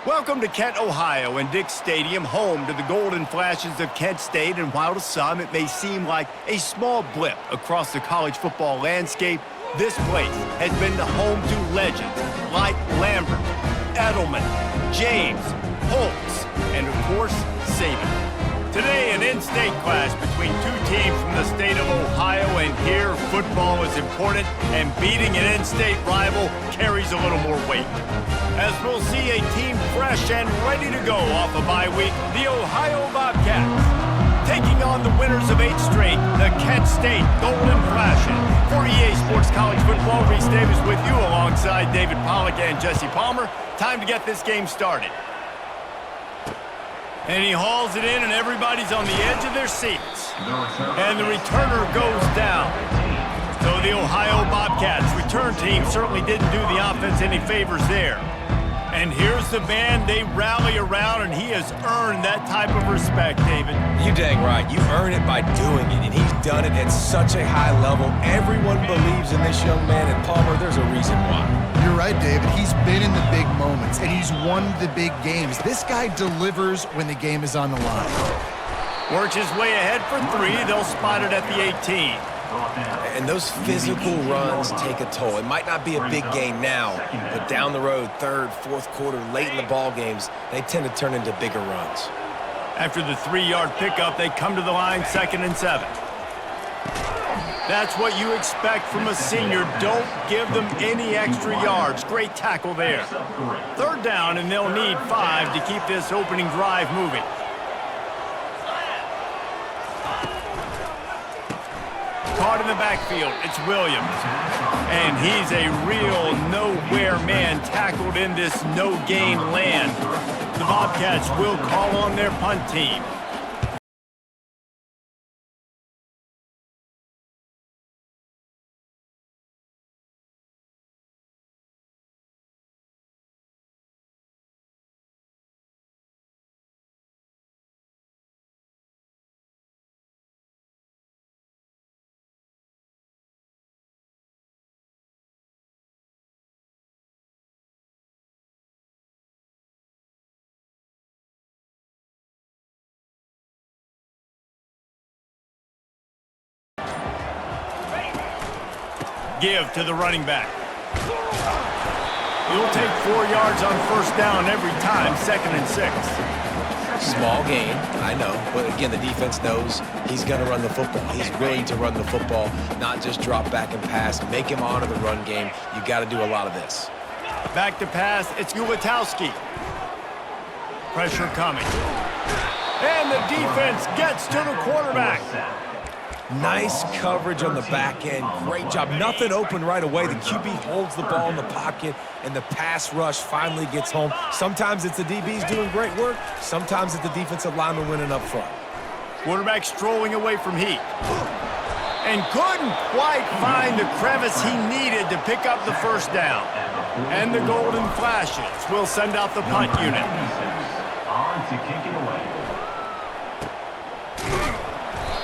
Welcome to Kent, Ohio, and Dick Stadium, home to the Golden Flashes of Kent State. And while to some it may seem like a small blip across the college football landscape, this place has been the home to legends like Lambert, Edelman, James, Holtz, and of course, Saban. Today, an in-state clash between two teams from the state of Ohio, and here, football is important, and beating an in-state rival carries a little more weight. As we'll see a team fresh and ready to go off a bye week, the Ohio Bobcats, taking on the winners of 8 straight, the Kent State Golden Flashes. For EA Sports College Football, Reese Davis with you alongside David Pollack and Jesse Palmer. Time to get this game started. And he hauls it in, and everybody's on the edge of their seats. And the returner goes down. So the Ohio Bobcats return team certainly didn't do the offense any favors there. And here's the band they rally around, and he has earned that type of respect, David. You dang right. You earn it by doing it, and he's done it at such a high level. Everyone believes in this young man, and Palmer, there's a reason why. You're right, David. He's been in the big moments, and he's won the big games. This guy delivers when the game is on the line. Works his way ahead for 3. They'll spot it at the 18. And those physical runs take a toll. It might not be a big gain now, but down the road, third, fourth quarter, late in the ball games, they tend to turn into bigger runs. After the 3-yard pickup, they come to the line, 2nd and 7. That's what you expect from a senior. Don't give them any extra yards. Great tackle there. 3rd down, and they'll need 5 to keep this opening drive moving. Caught in the backfield, it's Williams. And he's a real nowhere man, tackled in this no-gain land. The Bobcats will call on their punt team. Give to the running back. He'll take 4 yards on 1st down every time, 2nd and 6. Small gain, I know, but again, the defense knows he's going to run the football. He's willing to run the football, not just drop back and pass, make him honor the run game. You got to do a lot of this. Back to pass, it's Ulatowski. Pressure coming. And the defense gets to the quarterback. Nice coverage on the back end. Great job. Nothing open right away. The QB holds the ball in the pocket, and the pass rush finally gets home. Sometimes it's the DBs doing great work. Sometimes it's the defensive lineman winning up front. Quarterback strolling away from heat. And couldn't quite find the crevice he needed to pick up the 1st down. And the Golden Flashes will send out the punt unit. On to kick it away.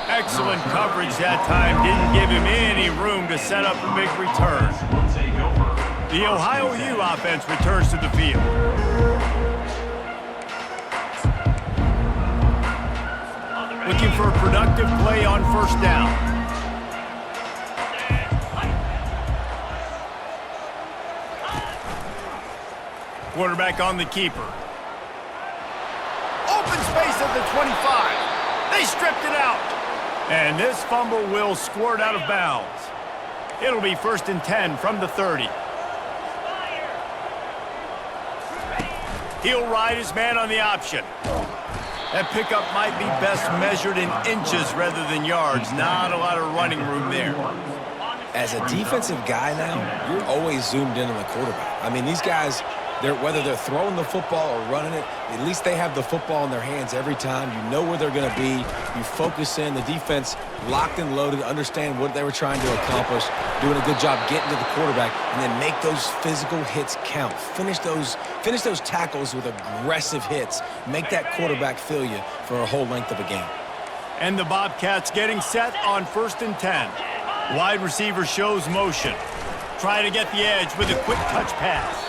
Excellent coverage that time. Didn't give him any room to set up a big return. The Ohio U offense returns to the field. Looking for a productive play on 1st down. Quarterback on the keeper. Open space at the 25. They stripped it out. And this fumble will squirt out of bounds. It'll be 1st and 10 from the 30. He'll ride his man on the option. That pickup might be best measured in inches rather than yards. Not a lot of running room there. As a defensive guy now, you're always zoomed in on the quarterback. I mean, these guys, whether they're throwing the football or running it, at least they have the football in their hands every time. You know where they're going to be. You focus in. The defense locked and loaded, understand what they were trying to accomplish, doing a good job getting to the quarterback, and then make those physical hits count. Finish those tackles with aggressive hits. Make that quarterback feel you for a whole length of a game. And the Bobcats getting set on 1st and 10. Wide receiver shows motion. Try to get the edge with a quick touch pass.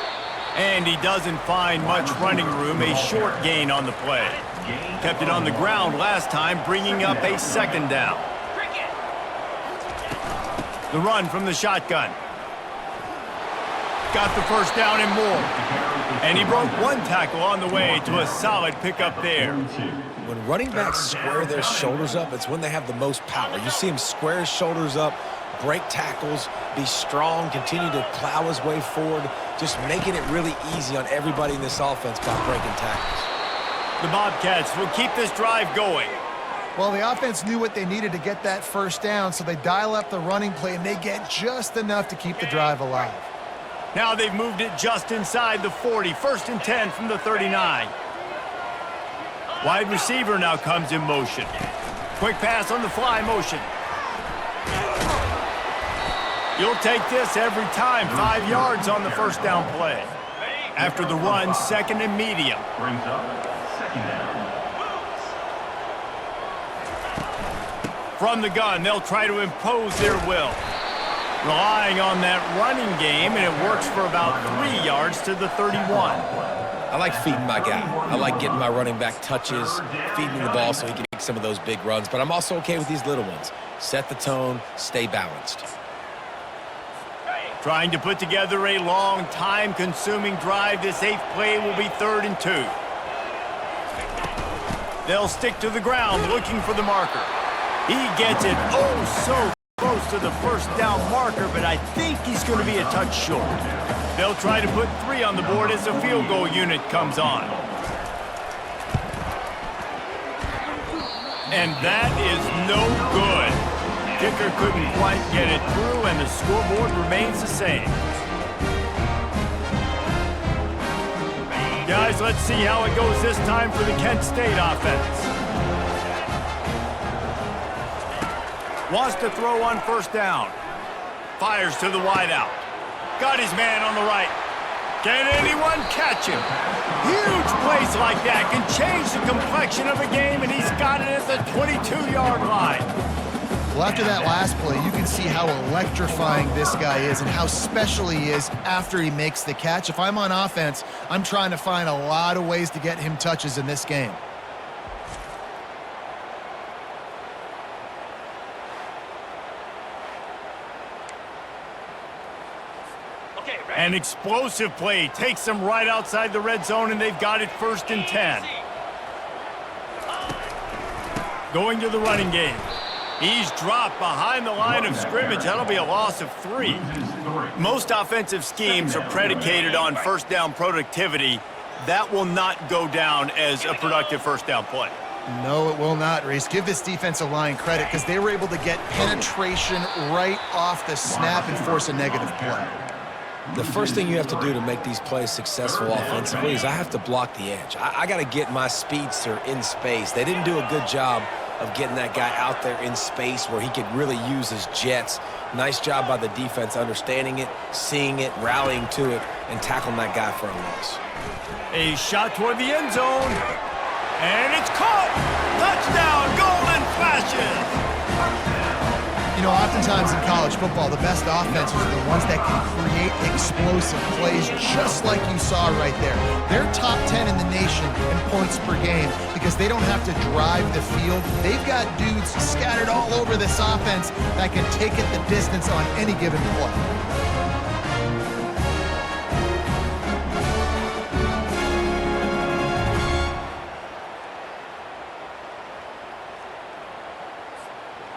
And he doesn't find much running room, a short gain on the play. Kept it on the ground last time, bringing up a second down. The run from the shotgun. Got the first down and more. And he broke one tackle on the way to a solid pickup there. When running backs square their shoulders up, it's when they have the most power. You see him square his shoulders up, break tackles, be strong, continue to plow his way forward, just making it really easy on everybody in this offense by breaking tackles. The Bobcats will keep this drive going. Well, the offense knew what they needed to get that first down, so they dial up the running play, and they get just enough to keep the drive alive. Now they've moved it just inside the 40. 1st and 10 from the 39. Wide receiver now comes in motion. Quick pass on the fly motion. You'll take this every time. 5 yards on the first down play. After the run, 2nd and medium. Brings up 2nd down. From the gun, they'll try to impose their will. Relying on that running game, and it works for about 3 yards to the 31. I like feeding my guy. I like getting my running back touches, feeding the ball so he can make some of those big runs. But I'm also okay with these little ones. Set the tone, stay balanced. Trying to put together a long, time-consuming drive. This 8th play will be 3rd and 2. They'll stick to the ground looking for the marker. He gets it so close to the first down marker, but I think he's going to be a touch short. They'll try to put 3 on the board as the field goal unit comes on. And that is no good. Kicker couldn't quite get it through, and the scoreboard remains the same. Guys, let's see how it goes this time for the Kent State offense. Wants to throw on 1st down. Fires to the wideout. Got his man on the right. Can anyone catch him? Huge plays like that can change the complexion of a game, and he's got it at the 22-yard line. Well, after that last play, you can see how electrifying this guy is and how special he is after he makes the catch. If I'm on offense, I'm trying to find a lot of ways to get him touches in this game. An explosive play takes them right outside the red zone, and they've got it 1st and 10. Going to the running game. He's dropped behind the line of scrimmage. That'll be a loss of 3. Most offensive schemes are predicated on 1st down productivity. That will not go down as a productive 1st down play. No, it will not, Reese. Give this defensive line credit because they were able to get penetration right off the snap and force a negative play. The first thing you have to do to make these plays successful offensively is I have to block the edge. I got to get my speedster in space. They didn't do a good job of getting that guy out there in space where he could really use his jets. Nice job by the defense understanding it, seeing it, rallying to it, and tackling that guy for a loss. A shot toward the end zone. And it's caught! Touchdown! Golden flashes! You know, oftentimes in college football, the best offenses are the ones that can create explosive plays just like you saw right there. They're top 10 in the nation in points per game because they don't have to drive the field. They've got dudes scattered all over this offense that can take it the distance on any given play.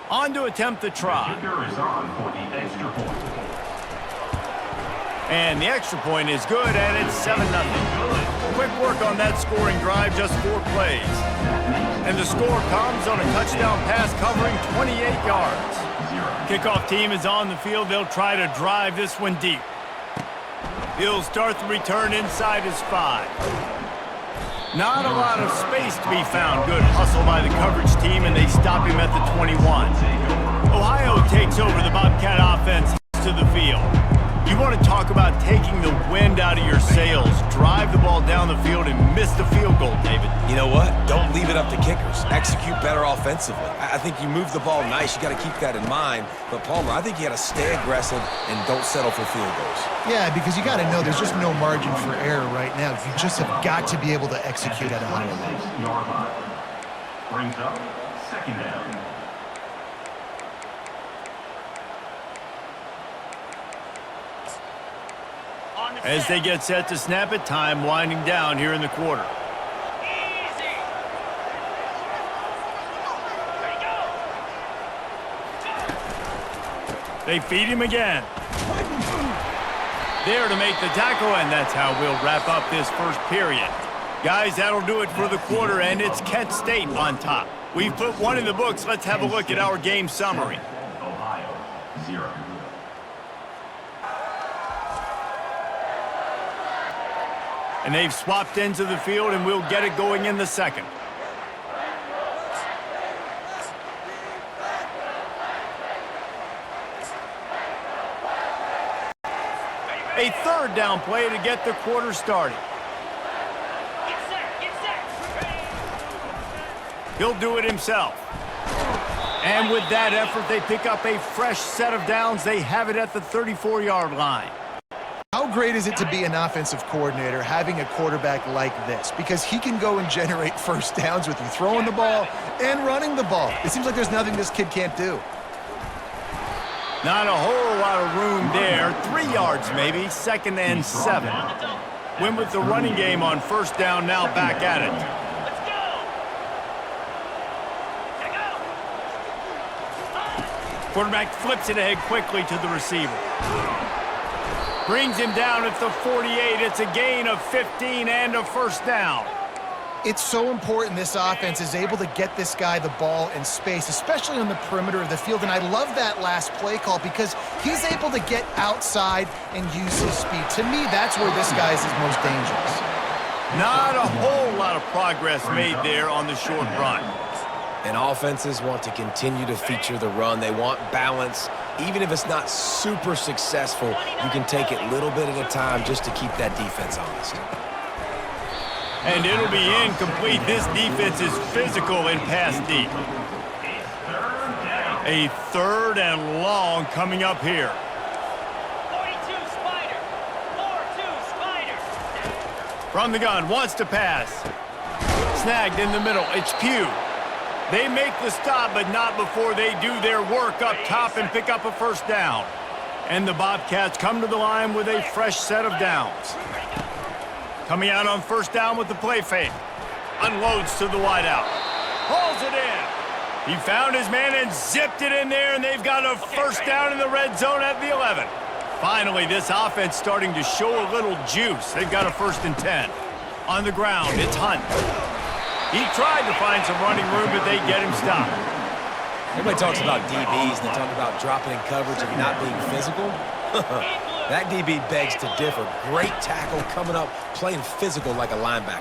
On to attempt the try. Kicker is on for the extra point. And the extra point is good, and it's 7-0. Quick work on that scoring drive, just 4 plays. And the score comes on a touchdown pass covering 28 yards. Kickoff team is on the field. They'll try to drive this one deep. He'll start the return inside his 5. Not a lot of space to be found. Good hustle by the coverage team, and they stop him at the 21. Ohio takes over the Bobcat offense to the field. You want to talk about taking the wind out of your sails. Drive the ball down the field and miss the field goal, David. You know what? Don't leave it up to kickers. Execute better offensively. I think you move the ball nice. You got to keep that in mind. But, Palmer, I think you got to stay aggressive and don't settle for field goals. Yeah, because you got to know there's just no margin for error right now. You just have got to be able to execute at a high level. Brings up second down. As they get set to snap it, time winding down here in the quarter. They feed him again. There to make the tackle, and that's how we'll wrap up this first period. Guys, that'll do it for the quarter, and it's Kent State on top. We've put one in the books. Let's have a look at our game summary. Ohio, 0. And they've swapped ends of the field, and we'll get it going in the second. A third down play to get the quarter started. He'll do it himself. And with that effort, they pick up a fresh set of downs. They have it at the 34-yard line. How great is it to be an offensive coordinator having a quarterback like this? Because he can go and generate first downs with you throwing the ball and running the ball. It seems like there's nothing this kid can't do. Not a whole lot of room there. 3 yards maybe, 2nd and 7. Win with the running game on first down, now back at it. Quarterback flips it ahead quickly to the receiver. Brings him down at the 48. It's a gain of 15 and a first down. It's so important this offense is able to get this guy the ball in space, especially on the perimeter of the field. And I love that last play call because he's able to get outside and use his speed. To me, that's where this guy is his most dangerous. Not a whole lot of progress made there on the short run. And offenses want to continue to feature the run. They want balance. Even if it's not super successful, you can take it little bit at a time just to keep that defense honest. And it'll be incomplete. This defense is physical and pass deep. A third and long coming up here. 42 Spider. 4-2 Spider. From the gun, wants to pass. Snagged in the middle. It's Pugh. They make the stop, but not before they do their work up top and pick up a first down. And the Bobcats come to the line with a fresh set of downs. Coming out on first down with the play fake. Unloads to the wideout. Hauls it in. He found his man and zipped it in there, and they've got a first down in the red zone at the 11. Finally, this offense starting to show a little juice. They've got a 1st and 10. On the ground, it's Hunt. He tried to find some running room, but they get him stopped. Everybody talks about DBs, and they talk about dropping in coverage and not being physical. That DB begs to differ. Great tackle coming up, playing physical like a linebacker.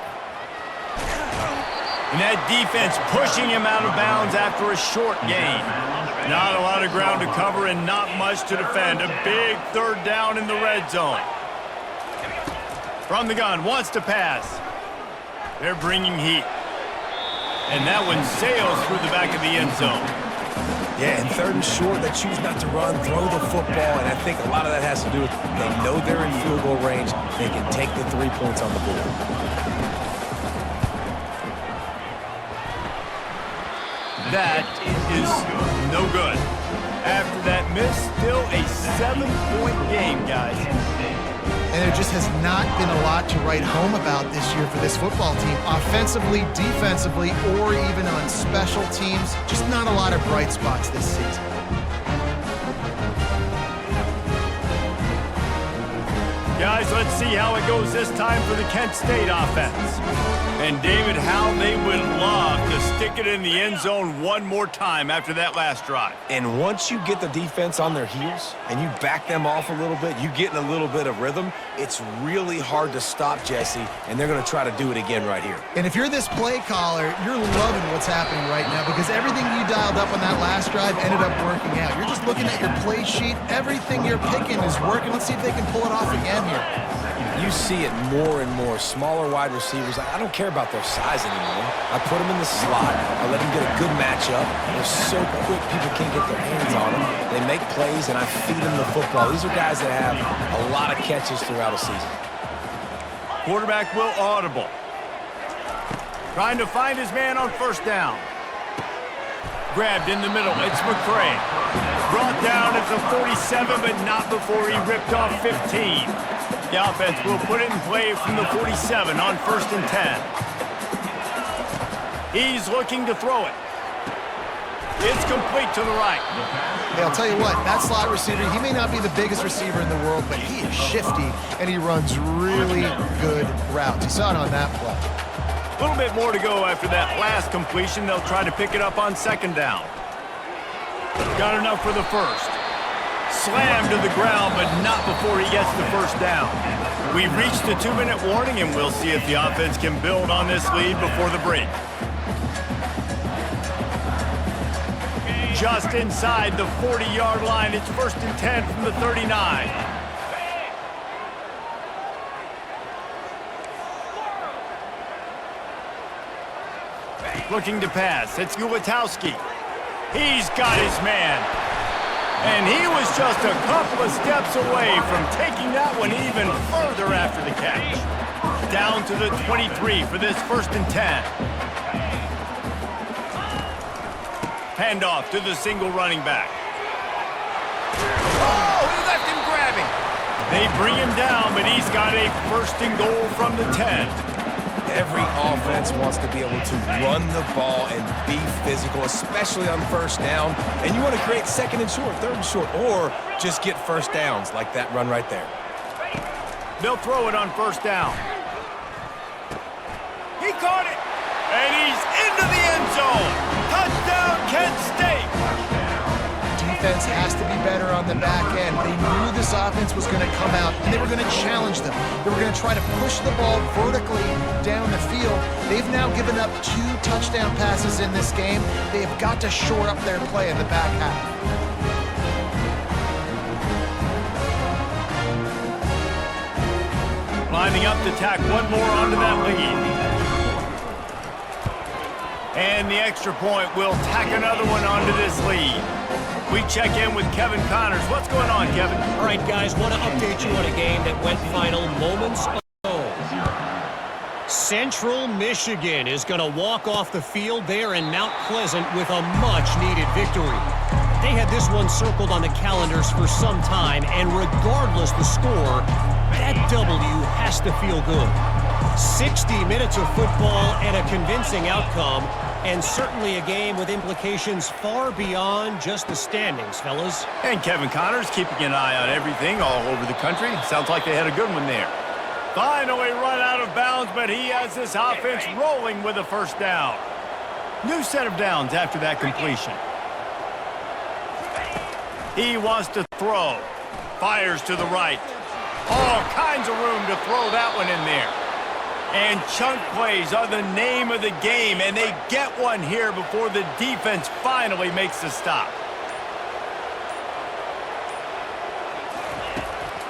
And that defense pushing him out of bounds after a short gain. Not a lot of ground to cover and not much to defend. A big third down in the red zone. From the gun, wants to pass. They're bringing heat. And that one sails through the back of the end zone. Yeah, and 3rd and short, they choose not to run, throw the football, and I think a lot of that has to do with they know they're in field goal range. They can take the 3 points on the board. That is no good. After that miss, still a 7-point game, guys. And there just has not been a lot to write home about this year for this football team. Offensively, defensively, or even on special teams. Just not a lot of bright spots this season. Guys, let's see how it goes this time for the Kent State offense. And David, how they would love to stick it in the end zone one more time after that last drive. And once you get the defense on their heels and you back them off a little bit, you get in a little bit of rhythm, it's really hard to stop, Jesse, and they're going to try to do it again right here. And if you're this play caller, you're loving what's happening right now because everything you dialed up on that last drive ended up working out. You're just looking at your play sheet. Everything you're picking is working. Let's see if they can pull it off again here. You see it more and more. Smaller wide receivers, I don't care about their size anymore. I put them in the slot. I let them get a good matchup. They're so quick, people can't get their hands on them. They make plays, and I feed them the football. These are guys that have a lot of catches throughout a season. Quarterback will audible. Trying to find his man on first down. Grabbed in the middle. It's McCray. Brought down at the 47, but not before he ripped off 15. The offense will put it in play from the 47 on 1st and 10. He's looking to throw it. It's complete to the right. Hey, I'll tell you what, that slot receiver, he may not be the biggest receiver in the world, but he is shifty, and he runs really good routes. You saw it on that play. A little bit more to go after that last completion. They'll try to pick it up on 2nd down. Got enough for the first. Slammed to the ground, but not before he gets the first down. We've reached the 2-minute warning, and we'll see if the offense can build on this lead before the break. Just inside the 40-yard line. It's 1st and 10 from the 39. Looking to pass. It's Ulatowski. He's got his man. And he was just a couple of steps away from taking that one even further after the catch. Down to the 23 for this 1st and 10. Handoff to the single running back. Oh, he left him grabbing. They bring him down, but he's got a 1st and goal from the 10. Every offense wants to be able to run the ball and be physical, especially on 1st down. And you want to create 2nd and short, 3rd and short, or just get 1st downs like that run right there. They'll throw it on 1st down. He caught it, and he's into the end zone. Touchdown, Kent State. Defense has to be better on the back end. They knew this offense was going to come out, and they were going to challenge them. They were going to try to push the ball vertically down the field. They've now given up 2 touchdown passes in this game. They have got to shore up their play in the back half. Lining up to tack one more onto that lead. And the extra point will tack another one onto this lead. We check in with Kevin Connors. What's going on, Kevin? All right, guys, want to update you on a game that went final moments ago. Central Michigan is going to walk off the field there in Mount Pleasant with a much-needed victory. They had this one circled on the calendars for some time, and regardless the score, that W has to feel good. 60 minutes of football and a convincing outcome, and certainly a game with implications far beyond just the standings, fellas. And Kevin Connors keeping an eye on everything all over the country. Sounds like they had a good one there. Finally run out of bounds, but he has this offense rolling with a 1st down. New set of downs after that completion. He wants to throw. Fires to the right. All kinds of room to throw that one in there. And chunk plays are the name of the game, and they get one here before the defense finally makes the stop.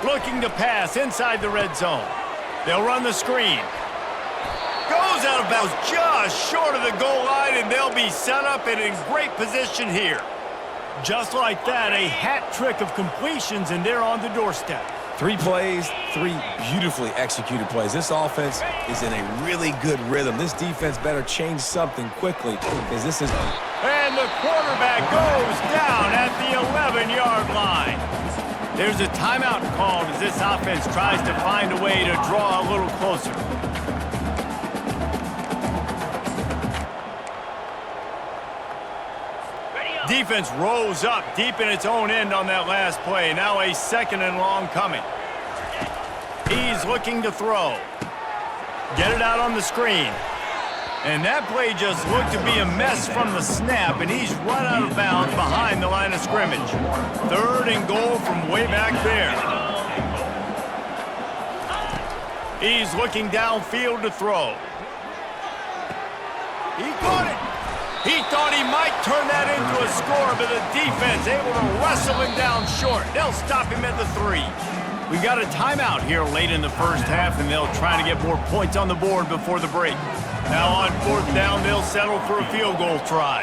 Looking to pass inside the red zone. They'll run the screen. Goes out of bounds just short of the goal line, and they'll be set up and in great position here. Just like that, a hat trick of completions, and they're on the doorstep. 3 plays, 3 beautifully executed plays. This offense is in a really good rhythm. This defense better change something quickly because this is... And the quarterback goes down at the 11-yard line. There's a timeout called as this offense tries to find a way to draw a little closer. Defense rose up deep in its own end on that last play. Now a 2nd and long coming. looking to throw. Get it out on the screen. And that play just looked to be a mess from the snap, and he's run out of bounds behind the line of scrimmage. 3rd and goal from way back there. He's looking downfield to throw. He caught it. He thought he might turn that into a score, but the defense able to wrestle him down short. They'll stop him at the 3. We got a timeout here late in the first half, and they'll try to get more points on the board before the break. Now on 4th down, they'll settle for a field goal try.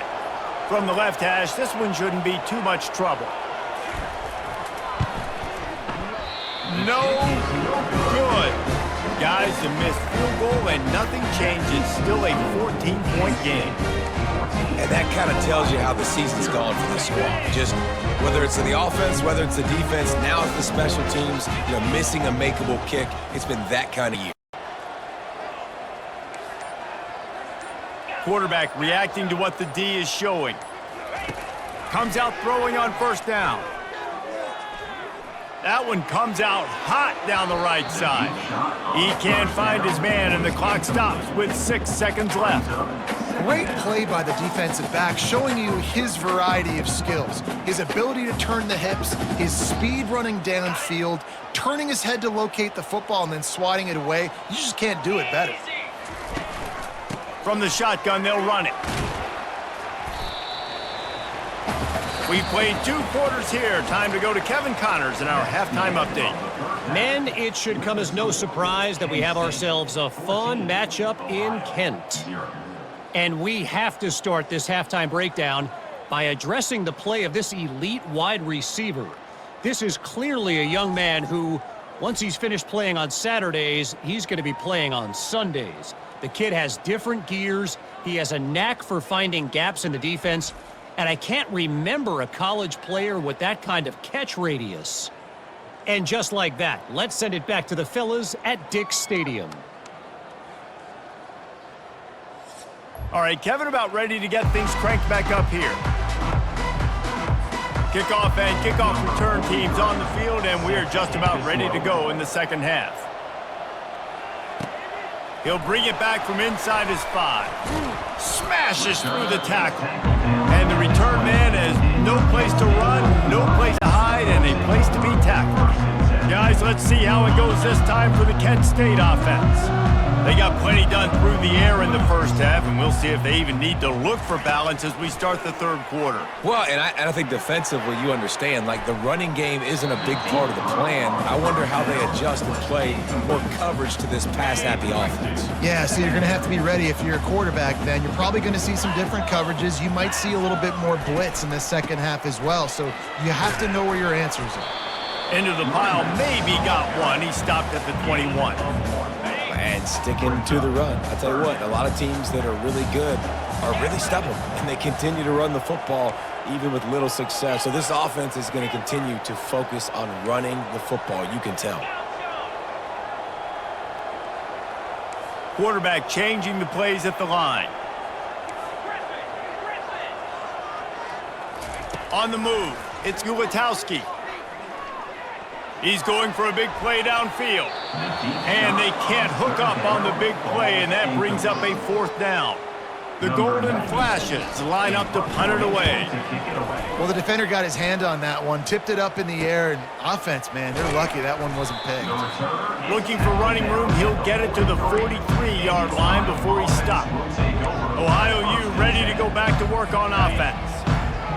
From the left hash, this one shouldn't be too much trouble. No good. Guys, a missed field goal and nothing changes. Still a 14-point game. And that kind of tells you how the season's gone for this squad. Just whether it's in the offense, whether it's the defense, now it's the special teams, missing a makeable kick. It's been that kind of year. Quarterback reacting to what the D is showing. Comes out throwing on 1st down. That one comes out hot down the right side. He can't find his man, and the clock stops with 6 seconds left. Great play by the defensive back, showing you his variety of skills. His ability to turn the hips, his speed running downfield, turning his head to locate the football, and then swatting it away. You just can't do it better. From the shotgun, they'll run it. We've played 2 quarters here. Time to go to Kevin Connors in our halftime update. Men, it should come as no surprise that we have ourselves a fun matchup in Kent. And we have to start this halftime breakdown by addressing the play of this elite wide receiver. This is clearly a young man who, once he's finished playing on Saturdays, he's going to be playing on Sundays. The kid has different gears. He has a knack for finding gaps in the defense. And I can't remember a college player with that kind of catch radius. And just like that, let's send it back to the fellas at Dick's Stadium. All right, Kevin about ready to get things cranked back up here. Kickoff and kickoff return teams on the field, and we're just about ready to go in the second half. He'll bring it back from inside his 5. Smashes through the tackle. And the return man has no place to run, no place to hide, and a place to be tackled. Guys, let's see how it goes this time for the Kent State offense. They got plenty done through the air in the first half, and we'll see if they even need to look for balance as we start the 3rd quarter. Well, and I think defensively, you understand, like the running game isn't a big part of the plan. I wonder how they adjust and play more coverage to this pass-happy offense. Yeah, so you're going to have to be ready if you're a quarterback then. You're probably going to see some different coverages. You might see a little bit more blitz in the second half as well, so you have to know where your answers are. Into the pile, maybe got one. He stopped at the 21. And sticking to the run. I tell you what, a lot of teams that are really good are really stubborn, and they continue to run the football even with little success. So this offense is going to continue to focus on running the football, you can tell. Quarterback changing the plays at the line. On the move, it's Gulitowski. He's going for a big play downfield. And they can't hook up on the big play, and that brings up a 4th down. The Golden Flashes line up to punt it away. Well, the defender got his hand on that one, tipped it up in the air, and offense, man, they're lucky that one wasn't picked. Looking for running room, he'll get it to the 43-yard line before he stopped. Ohio U ready to go back to work on offense.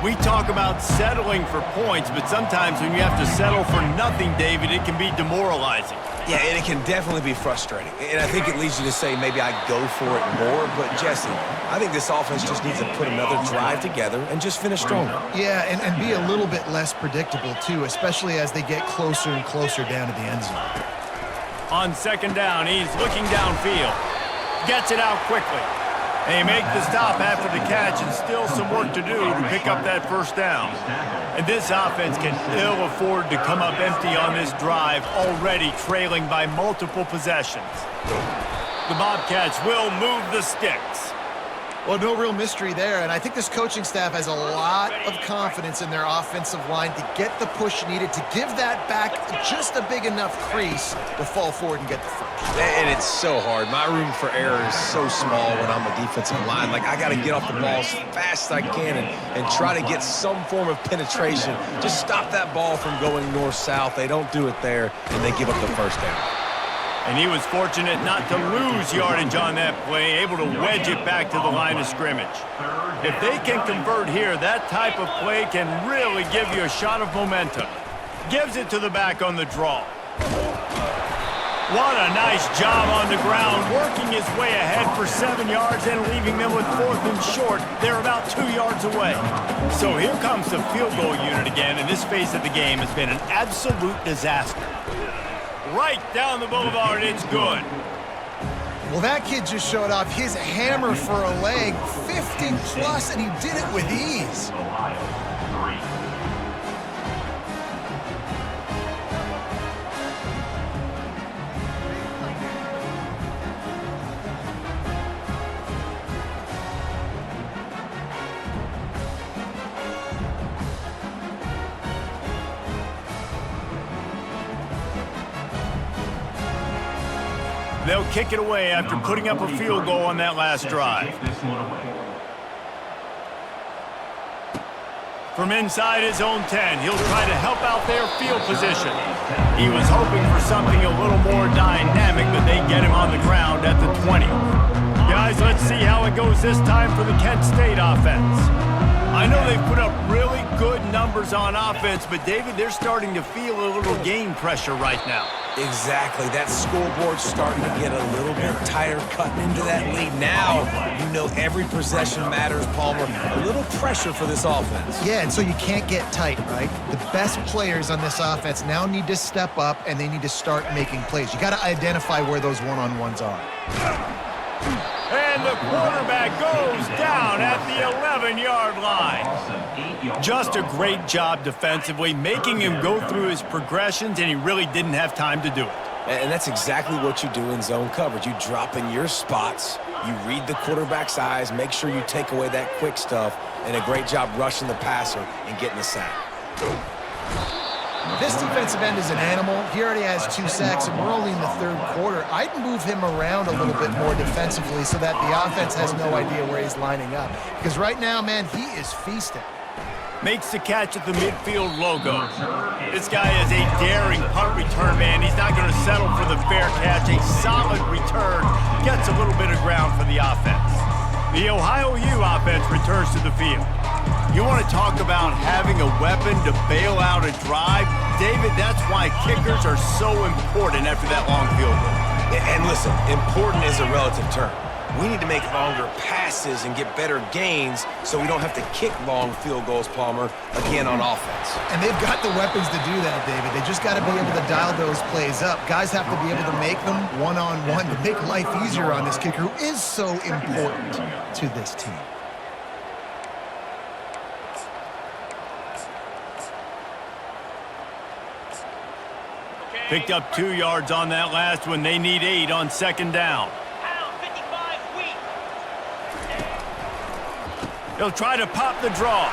We talk about settling for points, but sometimes when you have to settle for nothing, David, it can be demoralizing. Yeah, and it can definitely be frustrating. And I think it leads you to say maybe I go for it more. But, Jesse, I think this offense just needs to put another drive together and just finish stronger. Yeah, and be a little bit less predictable, too, especially as they get closer and closer down to the end zone. On 2nd down, he's looking downfield. Gets it out quickly. They make the stop after the catch, and still some work to do to pick up that 1st down. And this offense can ill afford to come up empty on this drive, already trailing by multiple possessions. The Bobcats will move the sticks. Well, no real mystery there, and I think this coaching staff has a lot of confidence in their offensive line to get the push needed to give that back just a big enough crease to fall forward and get the first. And it's so hard. My room for error is so small when I'm a defensive line. Like, I got to get off the ball as fast as I can and try to get some form of penetration. Just stop that ball from going north-south. They don't do it there, and they give up the first down. And he was fortunate not to lose yardage on that play, able to wedge it back to the line of scrimmage. If they can convert here, that type of play can really give you a shot of momentum. Gives it to the back on the draw. What a nice job on the ground, working his way ahead for 7 yards and leaving them with 4th and short. They're about 2 yards away. So here comes the field goal unit again, and this phase of the game has been an absolute disaster. Right down the boulevard, it's good. Well, that kid just showed off his hammer for a leg, 50 plus, and he did it with ease. Ohio, 3. They'll kick it away after putting up a field goal on that last drive. From inside his own 10, he'll try to help out their field position. He was hoping for something a little more dynamic, but they get him on the ground at the 20. Guys, let's see how it goes this time for the Kent State offense. I know they've put up really good numbers on offense, but David, they're starting to feel a little game pressure right now. Exactly. That scoreboard's starting to get a little bit tighter cutting into that lead. Now, you know every possession matters, Palmer. A little pressure for this offense. Yeah, and so you can't get tight, right? The best players on this offense now need to step up, and they need to start making plays. You got to identify where those one-on-ones are. And the quarterback goes down at the 11-yard line. Just a great job defensively, making him go through his progressions, and he really didn't have time to do it. And that's exactly what you do in zone coverage. You drop in your spots, you read the quarterback's eyes, make sure you take away that quick stuff, and a great job rushing the passer and getting the sack. This defensive end is an animal. He already has 2 sacks, and we're only in the 3rd quarter. I'd move him around a little bit more defensively so that the offense has no idea where he's lining up. Because right now, man, he is feasting. Makes the catch at the midfield logo. This guy is a daring punt return man. He's not going to settle for the fair catch. A solid return. Gets a little bit of ground for the offense. The Ohio U offense returns to the field. You want to talk about having a weapon to bail out a drive? David, that's why kickers are so important after that long field goal. And listen, important is a relative term. We need to make longer passes and get better gains so we don't have to kick long field goals, Palmer, again on offense. And they've got the weapons to do that, David. They just got to be able to dial those plays up. Guys have to be able to make them one-on-one to make life easier on this kicker, who is so important to this team. Picked up 2 yards on that last one. They need 8 on 2nd down. Pound 55 weak. He'll try to pop the draw.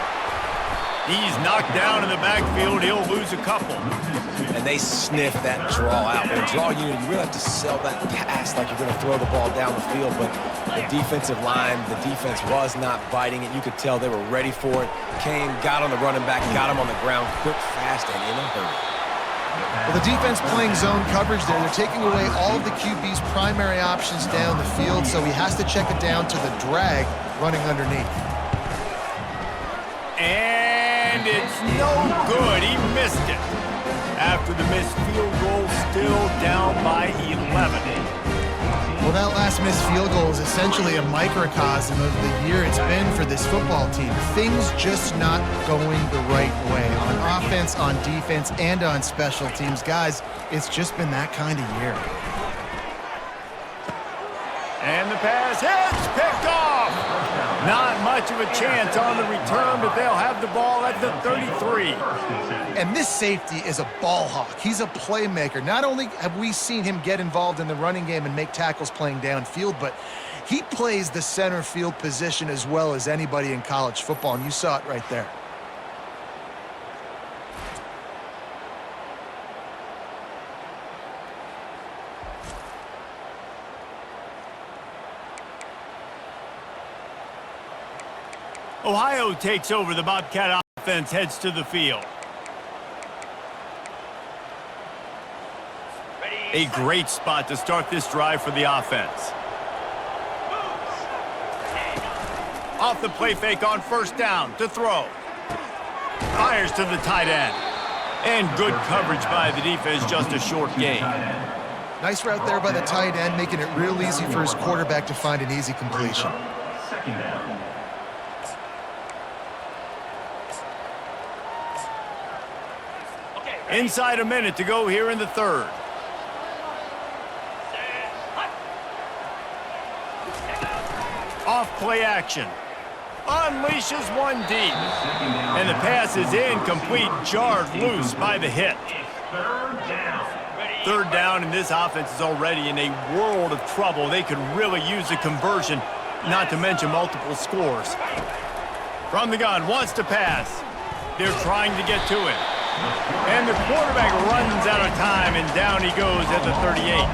He's knocked down in the backfield. He'll lose a couple. And they sniff that draw out. With a draw unit, you really have to sell that pass like you're going to throw the ball down the field. But the defensive line, the defense was not biting it. You could tell they were ready for it. Came, got on the running back, got him on the ground quick, fast, and in a hurry. Well, the defense playing zone coverage there. They're taking away all of the QB's primary options down the field, so he has to check it down to the drag running underneath. And it's no good. He missed it. After the missed field goal, still down by 11. Well, that last missed field goal is essentially a microcosm of the year it's been for this football team. Things just not going the right way on offense, on defense, and on special teams. Guys, it's just been that kind of year. And the pass hits, picked off. Not much of a chance on the return, but they'll have the ball at the 33. And this safety is a ball hawk. He's a playmaker. Not only have we seen him get involved in the running game and make tackles playing downfield, but He plays the center field position as well as anybody in college football, and you saw it right there. Ohio takes over. The Bobcat offense heads to the field. A great spot to start this drive for the offense. Off the play fake on first down to throw. Fires to the tight end. And good coverage by the defense, just a short gain. Nice route there by the tight end, making it real easy for his quarterback to find an easy completion. Second down. Inside a minute to go here in the third. Off play action. Unleashes one deep. And the pass is incomplete, jarred loose by the hit. Third down, and this offense is already in a world of trouble. They could really use a conversion, not to mention multiple scores. From the gun, wants to pass. They're trying to get to him. And the quarterback runs out of time, and down he goes at the 38.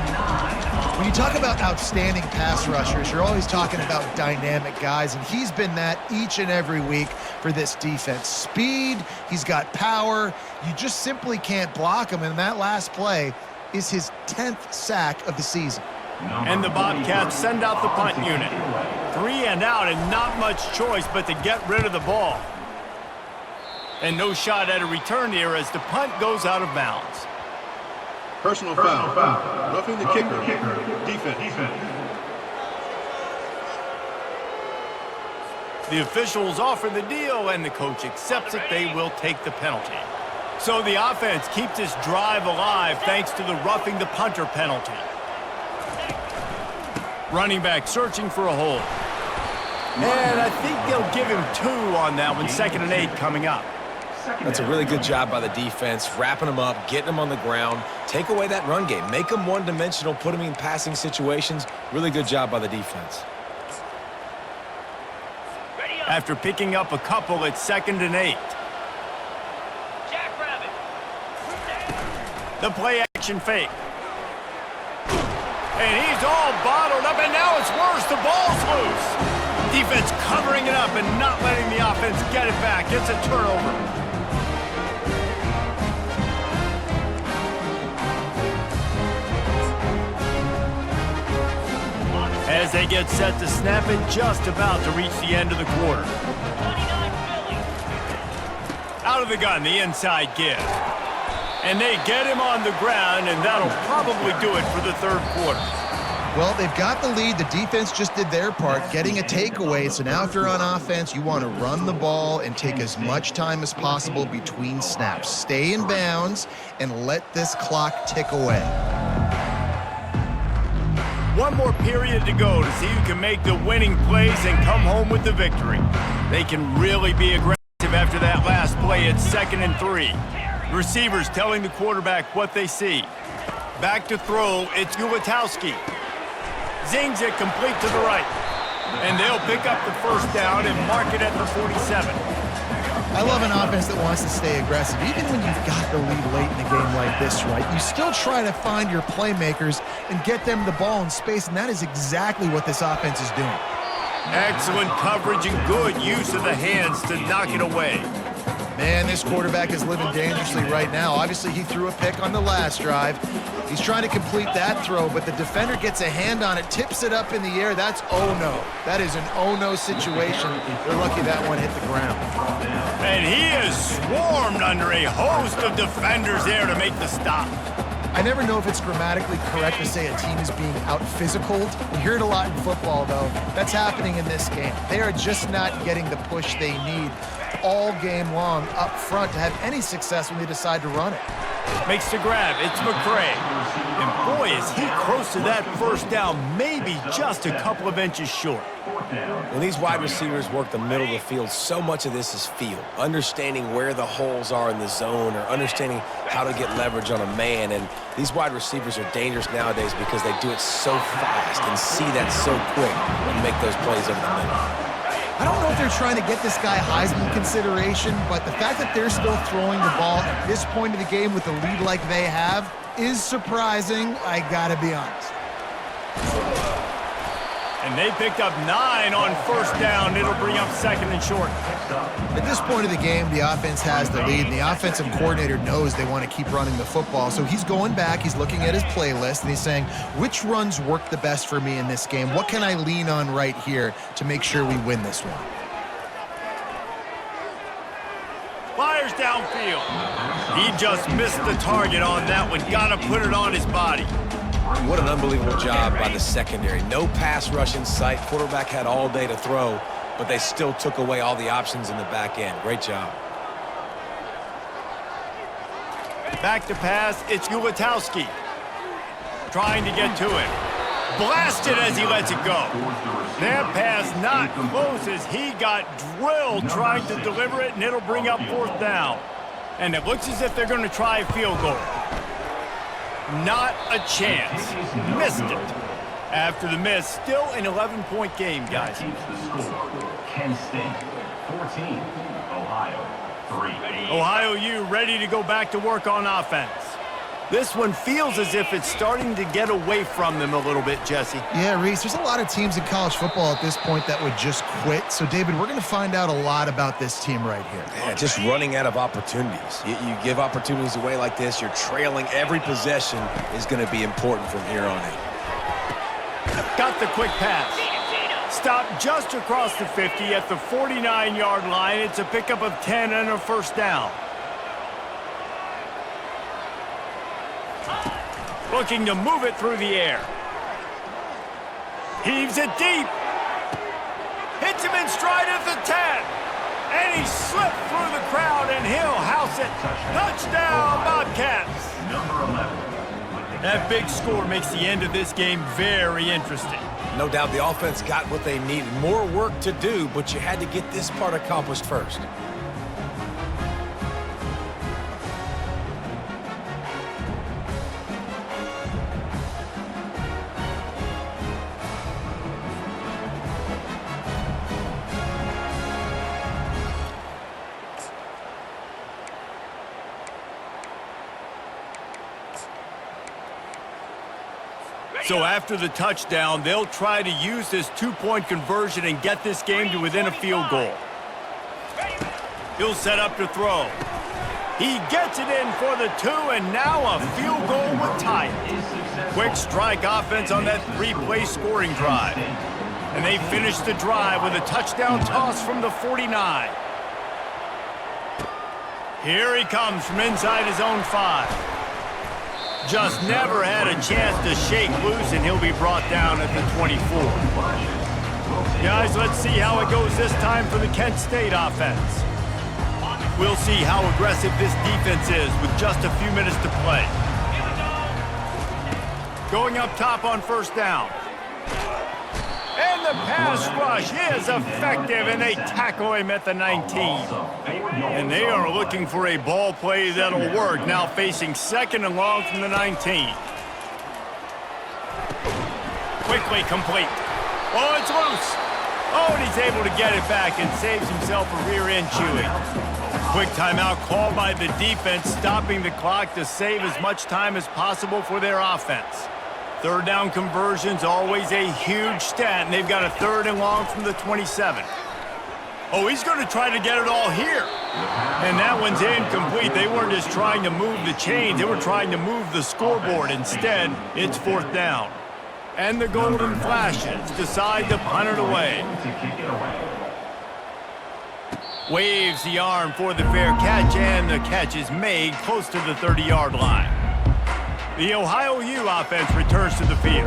When you talk about outstanding pass rushers, you're always talking about dynamic guys, and he's been that each and every week for this defense. Speed, he's got power. You just simply can't block him, and that last play is his 10th sack of the season. And the Bobcats send out the punt unit. 3 and out, and not much choice but to get rid of the ball. And no shot at a return here as the punt goes out of bounds. Personal foul. Roughing the kicker. Defense. The officials offer the deal, and the coach accepts it. They will take the penalty. So the offense keeps this drive alive thanks to the roughing the punter penalty. Running back searching for a hole. And I think they'll give him 2 on that one. 2nd and 8 coming up. That's a really good job by the defense, wrapping them up, getting them on the ground. Take away that run game. Make them one-dimensional, put them in passing situations. Really good job by the defense. After picking up a couple, it's 2nd and 8. The play action fake. And he's all bottled up, and now it's worse. The ball's loose. Defense covering it up and not letting the offense get it back. It's a turnover. As they get set to snap it, just about to reach the end of the quarter. Out of the gun, the inside give. And they get him on the ground, and that'll probably do it for the third quarter. Well, they've got the lead. The defense just did their part, getting a takeaway. So now if you're on offense, you want to run the ball and take as much time as possible between snaps. Stay in bounds and let this clock tick away. One more period to go to see who can make the winning plays and come home with the victory. They can really be aggressive after that last play. It's 2nd and 3. Receivers telling the quarterback what they see. Back to throw, it's Ulatowski. Zings it complete to the right. And they'll pick up the first down and mark it at the 47. I love an offense that wants to stay aggressive. Even when you've got the lead late in a game like this, right, you still try to find your playmakers and get them the ball in space, and that is exactly what this offense is doing. Excellent coverage and good use of the hands to knock it away. Man, this quarterback is living dangerously right now. Obviously, he threw a pick on the last drive. He's trying to complete that throw, but the defender gets a hand on it, tips it up in the air. That's oh-no. That is an oh-no situation. They're lucky that one hit the ground. And he is swarmed under a host of defenders there to make the stop. I never know if it's grammatically correct to say a team is being out-physicaled. You hear it a lot in football, though. That's happening in this game. They are just not getting the push they need all game long up front to have any success when they decide to run it. Makes the grab. It's McCray. And boy, is he close to that first down, maybe just a couple of inches short. When these wide receivers work the middle of the field, so much of this is feel. Understanding where the holes are in the zone or understanding how to get leverage on a man. And these wide receivers are dangerous nowadays because they do it so fast and see that so quick and make those plays over the middle. I don't know if they're trying to get this guy Heisman consideration, but the fact that they're still throwing the ball at this point of the game with the lead like they have is surprising, I gotta be honest. And they picked up 9 on first down. It'll bring up second and short. At this point of the game, the offense has the lead, and the offensive coordinator knows they want to keep running the football. So he's going back, he's looking at his playlist, and he's saying, which runs work the best for me in this game? What can I lean on right here to make sure we win this one? Fires downfield. He just missed the target on that one. Got to put it on his body. What an unbelievable job by the secondary. No pass rush in sight. Quarterback had all day to throw, but they still took away all the options in the back end. Great job. Back to pass, it's Ulatowski. Trying to get to him. Blasted as he lets it go. That pass not close as he got drilled trying to deliver it, and it'll bring up fourth down. And it looks as if they're going to try a field goal. Not a chance. Missed it. After the miss, still an 11-point game, guys. Kent State 14, Ohio 3. Ohio U ready to go back to work on offense. This one feels as if it's starting to get away from them a little bit, Jesse. Yeah, Reese, there's a lot of teams in college football at this point that would just quit. So, David, we're going to find out a lot about this team right here. Yeah, just running out of opportunities. You give opportunities away like this, you're trailing every possession is going to be important from here on in. Got the quick pass. Stopped just across the 50 at the 49-yard line. It's a pickup of 10 and a first down. Looking to move it through the air. Heaves it deep. Hits him in stride at the 10. And he slipped through the crowd, and he'll house it. Touchdown, Bobcats. Number 11. That big score makes the end of this game very interesting. No doubt the offense got what they needed. More work to do, but you had to get this part accomplished first. So after the touchdown, they'll try to use this two-point conversion and get this game to within a field goal. He'll set up to throw. He gets it in for the 2, and now a field goal would tie it. Quick strike offense on that 3-play scoring drive. And they finish the drive with a touchdown toss from the 49. Here he comes from inside his own 5. Just never had a chance to shake loose, and he'll be brought down at the 24. Guys, let's see how it goes this time for the Kent State offense. We'll see how aggressive this defense is with just a few minutes to play. Going up top on first down. And the pass rush is effective, and they tackle him at the 19. And they are looking for a ball play that'll work, now facing second and long from the 19. Quickly complete. Oh, it's loose. Oh, and he's able to get it back and saves himself a rear end chewing. Quick timeout called by the defense, stopping the clock to save as much time as possible for their offense. Third down conversion's always a huge stat, and they've got a third and long from the 27. Oh, he's going to try to get it all here. And that one's incomplete. They weren't just trying to move the chains. They were trying to move the scoreboard. Instead, it's fourth down. And the Golden Flashes decide to punt it away. Waves the arm for the fair catch, and the catch is made close to the 30-yard line. The Ohio U offense returns to the field.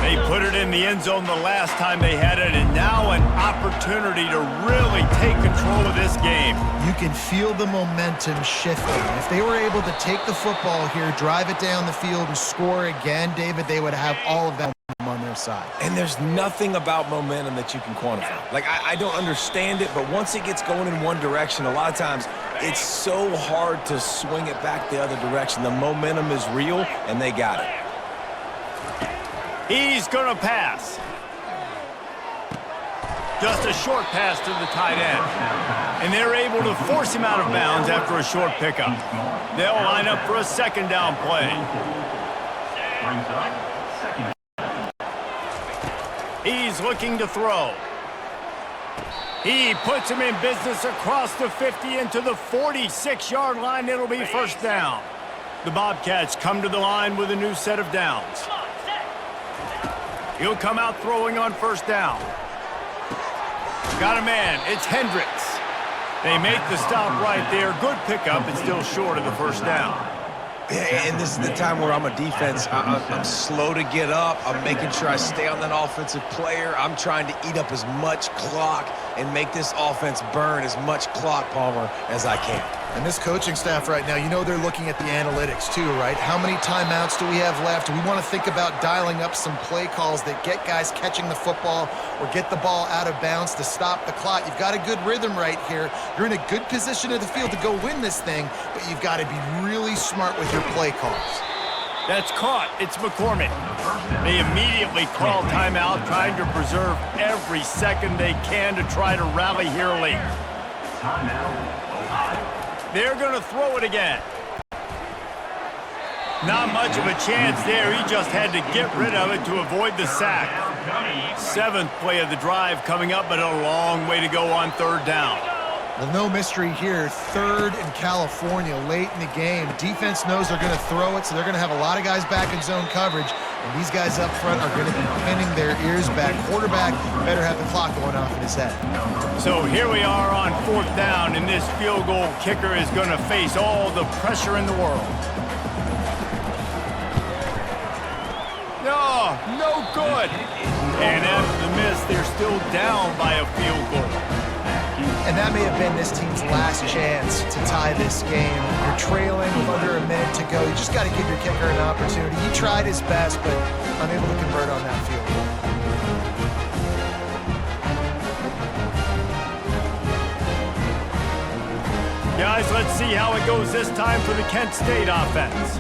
They put it in the end zone the last time they had it, and now an opportunity to really take control of this game. You can feel the momentum shifting. If they were able to take the football here, drive it down the field, and score again, David, they would have all of that on their side. And there's nothing about momentum that you can quantify. Like, I don't understand it, but once it gets going in one direction, a lot of times it's so hard to swing it back the other direction. The momentum is real, and they got it. He's going to pass. Just a short pass to the tight end. And they're able to force him out of bounds after a short pickup. They'll line up for a second down play. He's looking to throw. He puts him in business across the 50 into the 46-yard line. It'll be first down. The Bobcats come to the line with a new set of downs. He'll come out throwing on first down. Got a man. It's Hendricks. They make the stop right there. Good pickup. It's still short of the first down. And this is the time where I'm a defense. I'm slow to get up. I'm making sure I stay on that offensive player. I'm trying to eat up as much clock and make this offense burn as much clock, Palmer, as I can. And this coaching staff right now, you know they're looking at the analytics too, right? How many timeouts do we have left? We want to think about dialing up some play calls that get guys catching the football or get the ball out of bounds to stop the clock. You've got a good rhythm right here. You're in a good position of the field to go win this thing, but you've got to be really smart with your play calls. That's caught. It's McCormick. They immediately call timeout, trying to preserve every second they can to try to rally here late. They're going to throw it again. Not much of a chance there. He just had to get rid of it to avoid the sack. Seventh play of the drive coming up, but a long way to go on third down. Well, no mystery here. Third in California late in the game. Defense knows they're going to throw it, so they're going to have a lot of guys back in zone coverage, and these guys up front are going to be pinning their ears back. Quarterback better have the clock going off in his head. So here we are on fourth down, and this field goal kicker is going to face all the pressure in the world. No good. And after the miss, they're still down by a field goal. And that may have been this team's last chance to tie this game. You're trailing with under a minute to go. You just got to give your kicker an opportunity. He tried his best, but unable to convert on that field goal. Guys, let's see how it goes this time for the Kent State offense.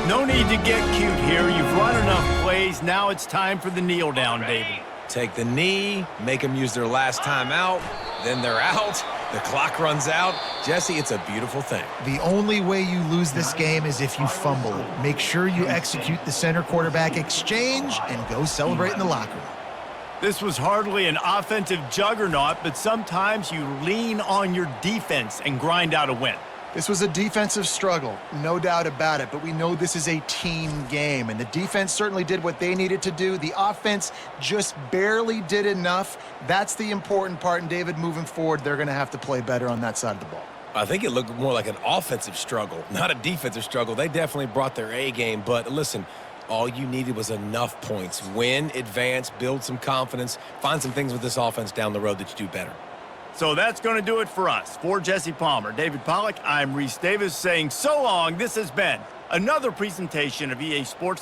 No need to get cute here. You've run enough plays. Now it's time for the kneel down, David. Take the knee, make them use their last time out, then they're out. The clock runs out. Jesse, it's a beautiful thing. The only way you lose this game is if you fumble it. Make sure you execute the center quarterback exchange and go celebrate in the locker room. This was hardly an offensive juggernaut, but sometimes you lean on your defense and grind out a win. This was a defensive struggle, no doubt about it, but we know this is a team game, and the defense certainly did what they needed to do. The offense just barely did enough. That's the important part, and David, moving forward, they're going to have to play better on that side of the ball. I think it looked more like an offensive struggle, not a defensive struggle. They definitely brought their A game, but listen, all you needed was enough points. Win, advance, build some confidence, find some things with this offense down the road that you do better. So that's going to do it for us. For Jesse Palmer, David Pollack, I'm Reese Davis saying so long. This has been another presentation of EA Sports